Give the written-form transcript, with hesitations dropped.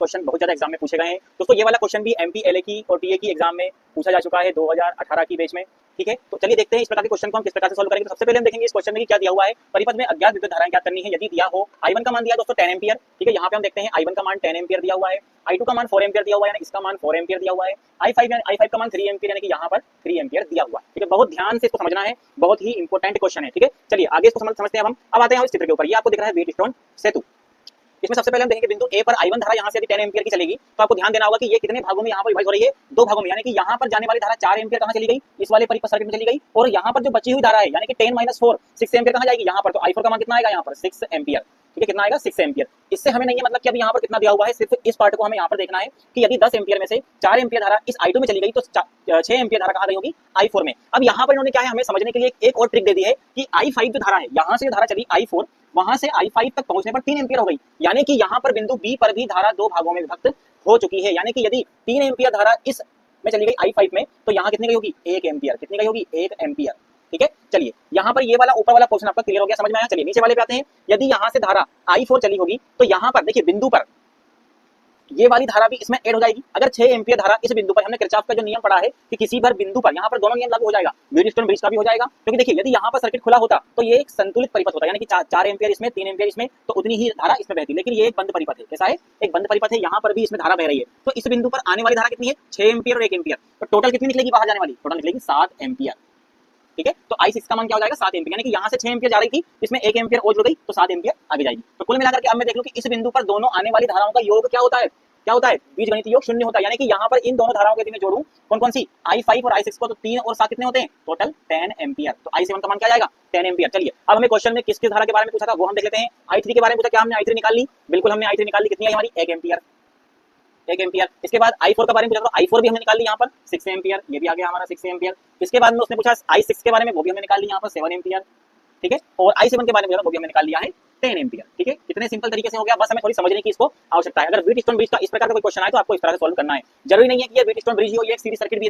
Question बहुत ज्यादा exam में पूछे गए हैं दोस्तों। ये वाला क्वेश्चन भी एमपीएलए की और टीए की एग्जाम में पूछा जा चुका है 2018 की बैच में, ठीक है। तो चलिए देखते हैं इस प्रकार के क्वेश्चन को हम किस प्रकार से सॉल्व करेंगे। तो सबसे पहले हम देखेंगे इस क्वेश्चन में क्या दिया हुआ है। परिपथ में अज्ञात विद्युत धाराएं ज्ञात करनी है। यदि दिया हो I1 का मान दिया दोस्तों 10 एम्पियर, ठीक है। यहाँ पे हम देखते हैं I1 का मान 10 एम्पियर दिया हुआ है, I2 का मान 4 एम्पियर दिया हुआ है, इसका मान 4 एम्पियर दिया हुआ है, I5 का मान 3 एम्पियर यानी कि यहाँ पर 3 एम्पियर दिया हुआ है, ठीक है। बहुत ध्यान से इसको समझना है, बहुत ही इंपॉर्टेंट क्वेश्चन है, ठीक है। चलिए आगे इसको समझते हैं हम। अब आते हैं इस चित्र के ऊपर। ये आपको दिख रहा है व्हीटस्टोन सेतु। इसमें सबसे पहले हम देखेंगे बिंदु ए पर I1 धारा यहाँ से यदि 10 एम्पियर की चलेगी तो आपको ध्यान देना होगा कि ये कितने भागों में यहाँ पर विभाजित हो रही है, 2 भागों में। यानी कि यहाँ पर जाने वाली धारा 4 एम्पियर कहाँ चली गई, इस वाले परिपथ सर्किट में चली गई, और यहाँ पर जो बची हुई धारा है यानी कि 10 - 4 6 एम्पियर कहाँ जाएगी, यहाँ पर। तो I4 का मान कितना आएगा यहाँ पर 6 एम्पियर, ठीक है। कितना आएगा 6 एम्पियर। इससे हमें नहीं है मतलब कि अभी यहाँ पर कितना दिया हुआ है, सिर्फ इस पार्ट को हमें यहाँ पर देखना है कि यदि 10 एम्पियर में से 4 एम्पियर धारा इस I2 में चली गई तो 6 एम्पियर धारा कहाँ गई होगी, I4 में। अब यहाँ पर इन्होंने क्या है हमें समझने के लिए एक और ट्रिक दे दी है कि I5 जो धारा है यहाँ से धारा चली I4, वहां से I5 तक पहुंचने पर 3 एम्पियर हो गई। यानी कि यहाँ पर बिंदु बी पर भी धारा 2 भागों में विभक्त हो चुकी है। यानी कि यदि 3 एम्पियर धारा इस में चली गई I5 में तो यहाँ कितनी गई होगी, 1 एम्पियर। कितनी गई होगी, 1 एम्पियर, ठीक है। चलिए यहाँ पर ये वाला ऊपर वाला पोर्शन आपका क्लियर हो गया, समझ में आया। चलिए नीचे वाले पे आते हैं। यदि यहाँ से धारा I4 चली होगी तो यहाँ पर देखिए बिंदु पर ये वाली धारा भी इसमें ऐड हो जाएगी। अगर 6 एम्पियर धारा इस बिंदु पर, हमने किरचॉफ का जो नियम पढ़ा है कि किसी पर बिंदु पर यहाँ पर दोनों नियम लागू हो जाएगा, व्हीटस्टोन ब्रिज का भी हो जाएगा। क्योंकि देखिए यदि यहाँ पर सर्किट खुला होता तो ये एक संतुलित परिपथ होता, यानी कि 4 एम्पियर इसमें 3 एम्पियर इसमें, तो उतनी ही धारा इसमें बहती। लेकिन ये एक बंद परिपथ है। कैसा है, एक बंद परिपथ है। यहाँ पर भी इसमें धारा बह रही है। तो इस बिंदु पर आने वाली धारा कितनी है, 6 एम्पियर और 1 एम्पियर। तो टोटल कितनी निकलेगी बाहर जाने वाली, टोटल निकलेगी 7 एम्पियर, ठीक है। तो I6 का मान क्या हो जाएगा, 7 एम्पियर। यानी कि यहाँ से 6 एम्पियर जा रही थी, इसमें 1 एम्पियर और जुड़ गई तो 7 एम्पियर आगे जाएगी। तो कुल मिलाकर के अब मैं देख लूं कि इस बिंदु पर दोनों आने वाली धाराओं का योग क्या होता है, क्या होता है, बीजगणितीय योग 0 होता है। यानी कि यहाँ पर इन दोनों धाराओं के यदि मैं जोड़ूं कौन कौन सी, I5 और I6 को, तो 3 और 7 कितने होते हैं, टोटल 10 एम्पियर। तो I7 का मान क्या जाएगा, 10 एम्पियर। चलिए अब हमें क्वेश्चन में किस किस धारा के बारे में पूछा था वो हम देख लेते हैं। I3 के बारे में पूछा, क्या हमने I3 निकाल ली, बिल्कुल हमने I3 निकाल ली। कितनी है हमारी, 1 एम्पियर, 1 एम्पियर। इसके बाद I4 के बारे में पूछा तो I4 भी हमने निकाल ली यहाँ पर 6 एम्पियर, ये भी आ गया हमारा 6 एम्पियर। इसके बाद में उसने पूछा I6 के बारे में, वो भी हमने निकाल ली यहाँ पर 7 एम्पियर, ठीक है। और I7 के बारे में वो भी हमने निकाल लिया है 10 एम्पियर, ठीक है। कितने सिंपल तरीके से हो गया, बस हमें थोड़ी समझने की इसको आवश्यकता है। अगर व्हीटस्टोन ब्रिज का इस प्रकार का कोई क्वेश्चन आए तो आपको इस तरह से सॉल्व करना है। जरूरी नहीं है कि ये व्हीटस्टोन ब्रिज ही हो, ये एक सीरीज सर्किट भी